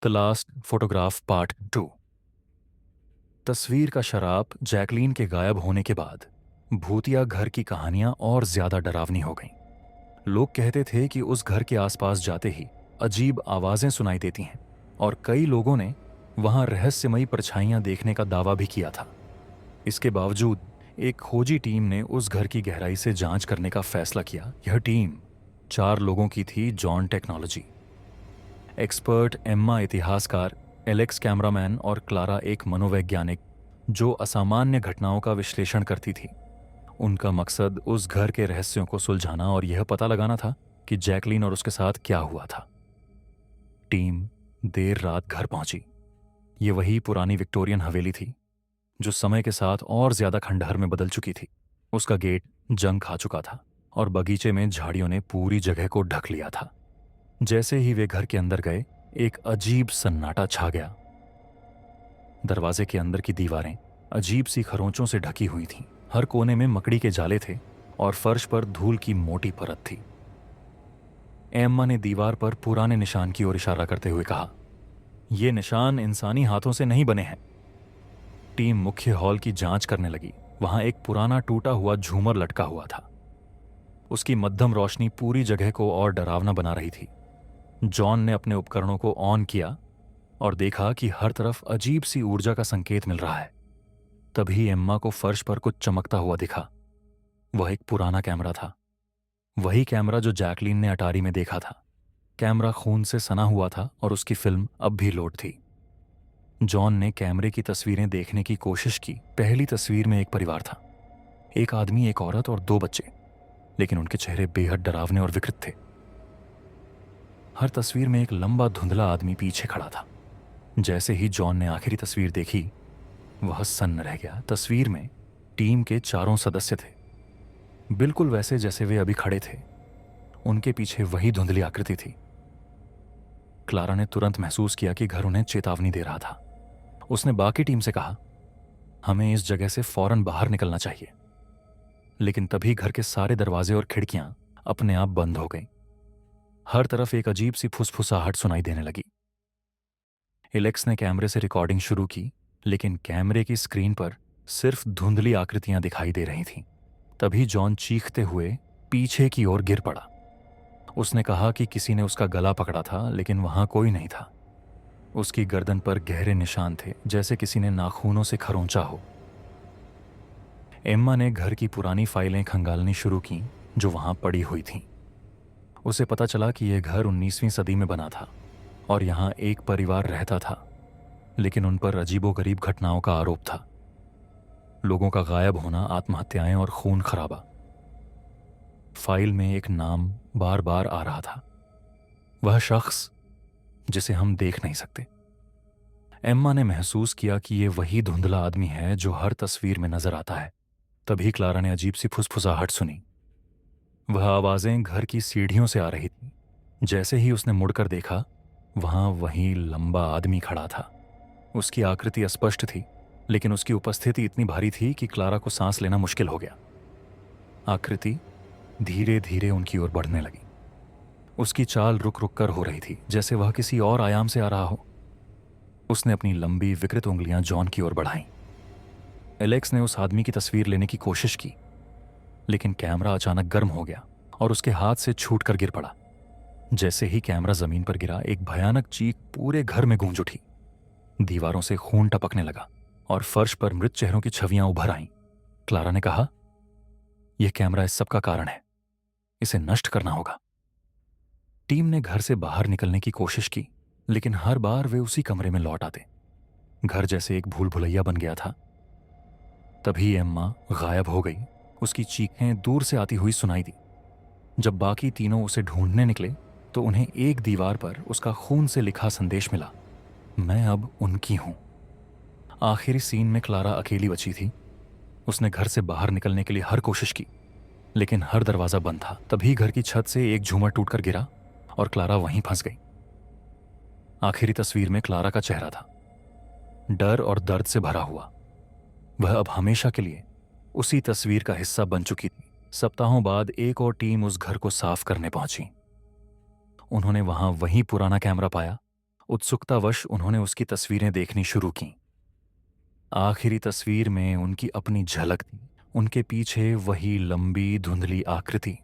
The last photograph part 2। तस्वीर का शराब जैकलीन के गायब होने के बाद भूतिया घर की कहानियां और ज्यादा डरावनी हो गईं। लोग कहते थे कि उस घर के आसपास जाते ही अजीब आवाजें सुनाई देती हैं और कई लोगों ने वहां रहस्यमयी परछाइयां देखने का दावा भी किया था। इसके बावजूद एक खोजी टीम ने उस घर की गहराई से जांच करने का फैसला किया। यह टीम 4 लोगों की थी। जॉन टेक्नोलॉजी एक्सपर्ट, एम्मा इतिहासकार, एलेक्स कैमरामैन और क्लारा एक मनोवैज्ञानिक जो असामान्य घटनाओं का विश्लेषण करती थी। उनका मकसद उस घर के रहस्यों को सुलझाना और यह पता लगाना था कि जैकलीन और उसके साथ क्या हुआ था। टीम देर रात घर पहुंची। ये वही पुरानी विक्टोरियन हवेली थी जो समय के साथ और ज्यादा खंडहर में बदल चुकी थी। उसका गेट जंग खा चुका था और बगीचे में झाड़ियों ने पूरी जगह को ढक लिया था। जैसे ही वे घर के अंदर गए, एक अजीब सन्नाटा छा गया। दरवाजे के अंदर की दीवारें अजीब सी खरोंचों से ढकी हुई थीं। हर कोने में मकड़ी के जाले थे और फर्श पर धूल की मोटी परत थी। एम्मा ने दीवार पर पुराने निशान की ओर इशारा करते हुए कहा, "ये निशान इंसानी हाथों से नहीं बने हैं।" टीम मुख्य हॉल की जांच करने लगी। वहां एक पुराना टूटा हुआ झूमर लटका हुआ था। उसकी मध्यम रोशनी पूरी जगह को और डरावना बना रही थी। जॉन ने अपने उपकरणों को ऑन किया और देखा कि हर तरफ अजीब सी ऊर्जा का संकेत मिल रहा है। तभी एम्मा को फर्श पर कुछ चमकता हुआ दिखा। वह एक पुराना कैमरा था, वही कैमरा जो जैकलीन ने अटारी में देखा था। कैमरा खून से सना हुआ था और उसकी फिल्म अब भी लोड थी। जॉन ने कैमरे की तस्वीरें देखने की कोशिश की। पहली तस्वीर में एक परिवार था, एक आदमी, एक औरत और 2 बच्चे, लेकिन उनके चेहरे बेहद डरावने और विकृत थे। हर तस्वीर में एक लंबा धुंधला आदमी पीछे खड़ा था। जैसे ही जॉन ने आखिरी तस्वीर देखी, वह सन्न रह गया। तस्वीर में टीम के 4 सदस्य थे, बिल्कुल वैसे जैसे वे अभी खड़े थे। उनके पीछे वही धुंधली आकृति थी। क्लारा ने तुरंत महसूस किया कि घर उन्हें चेतावनी दे रहा था। उसने बाकी टीम से कहा, "हमें इस जगह से फौरन बाहर निकलना चाहिए।" लेकिन तभी घर के सारे दरवाजे और खिड़कियां अपने आप बंद हो गईं। हर तरफ एक अजीब सी फुसफुसाहट सुनाई देने लगी। एलेक्स ने कैमरे से रिकॉर्डिंग शुरू की, लेकिन कैमरे की स्क्रीन पर सिर्फ धुंधली आकृतियां दिखाई दे रही थीं। तभी जॉन चीखते हुए पीछे की ओर गिर पड़ा। उसने कहा कि किसी ने उसका गला पकड़ा था, लेकिन वहां कोई नहीं था। उसकी गर्दन पर गहरे निशान थे, जैसे किसी ने नाखूनों से खरोंचा हो। एम्मा ने घर की पुरानी फाइलें खंगालनी शुरू की जो वहां पड़ी हुई थीं। उसे पता चला कि यह घर 19वीं सदी में बना था और यहां एक परिवार रहता था, लेकिन उन पर अजीबोगरीब घटनाओं का आरोप था। लोगों का गायब होना, आत्महत्याएं और खून खराबा। फाइल में एक नाम बार बार आ रहा था, वह शख्स जिसे हम देख नहीं सकते। एम्मा ने महसूस किया कि यह वही धुंधला आदमी है जो हर तस्वीर में नजर आता है। तभी क्लारा ने अजीब सी फुसफुसाहट सुनी। वह आवाजें घर की सीढ़ियों से आ रही थी। जैसे ही उसने मुड़कर देखा, वहां वही लंबा आदमी खड़ा था। उसकी आकृति अस्पष्ट थी, लेकिन उसकी उपस्थिति इतनी भारी थी कि क्लारा को सांस लेना मुश्किल हो गया। आकृति धीरे धीरे उनकी ओर बढ़ने लगी। उसकी चाल रुक रुक कर हो रही थी, जैसे वह किसी और आयाम से आ रहा हो। उसने अपनी लंबी विकृत उंगलियां जॉन की ओर बढ़ाईं। एलेक्स ने उस आदमी की तस्वीर लेने की कोशिश की, लेकिन कैमरा अचानक गर्म हो गया और उसके हाथ से छूटकर गिर पड़ा। जैसे ही कैमरा जमीन पर गिरा, एक भयानक चीख पूरे घर में गूंज उठी। दीवारों से खून टपकने लगा और फर्श पर मृत चेहरों की छवियां उभर आईं। क्लारा ने कहा, "यह कैमरा इस सब का कारण है, इसे नष्ट करना होगा।" टीम ने घर से बाहर निकलने की कोशिश की, लेकिन हर बार वे उसी कमरे में लौट आते। घर जैसे एक भूल भुलैया बन गया था। तभी एम्मा गायब हो गई। उसकी चीखें दूर से आती हुई सुनाई दी। जब बाकी तीनों उसे ढूंढने निकले तो उन्हें एक दीवार पर उसका खून से लिखा संदेश मिला, "मैं अब उनकी हूं।" आखिरी सीन में क्लारा अकेली बची थी। उसने घर से बाहर निकलने के लिए हर कोशिश की, लेकिन हर दरवाजा बंद था। तभी घर की छत से एक झूमर टूटकर गिरा और क्लारा वहीं फंस गई। आखिरी तस्वीर में क्लारा का चेहरा था, डर और दर्द से भरा हुआ। वह अब हमेशा के लिए उसी तस्वीर का हिस्सा बन चुकी थी। सप्ताहों बाद एक और टीम उस घर को साफ करने पहुंची। उन्होंने वहां वही पुराना कैमरा पाया उत्सुकतावश उन्होंने उसकी तस्वीरें देखनी शुरू कीं। आखिरी तस्वीर में उनकी अपनी झलक थी, उनके पीछे वही लंबी धुंधली आकृति